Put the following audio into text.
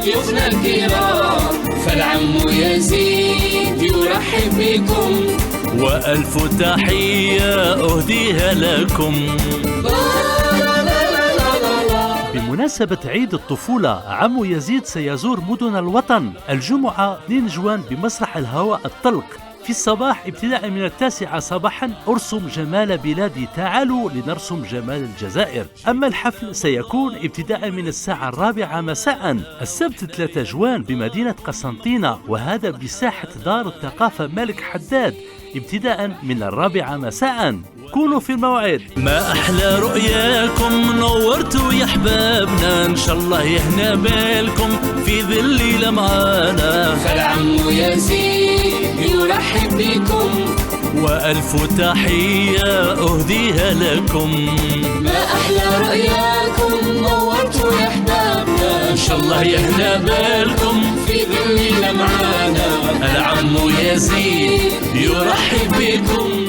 ضيوفنا الكرام، فالعم يزيد يرحب بكم، وألف تحية أهديها لكم. بمناسبة عيد الطفولة، عم يزيد سيزور مدن الوطن الجمعة 2 جوان بمسرح الهواء الطلق في الصباح ابتداء من 9 صباحا. ارسم جمال بلادي، تعالوا لنرسم جمال الجزائر. أما الحفل سيكون ابتداء من الساعة 4 مساء السبت 3 جوان بمدينة قسنطينة، وهذا بساحة دار الثقافة ملك حداد ابتداء من 4 مساء. كونوا في الموعد. ما أحلى رؤياكم، نورتوا يا حبابنا، إن شاء الله يهنا بالكم في ذي الليلة معانا. فالعم يزيد يرحب بكم، وألف تحية أهديها لكم. ما أحلى رؤياكم، نورتوا يا حبابنا، إن شاء الله يهنا بالكم في ذي الليلة معانا. العم يزيد يرحب بكم.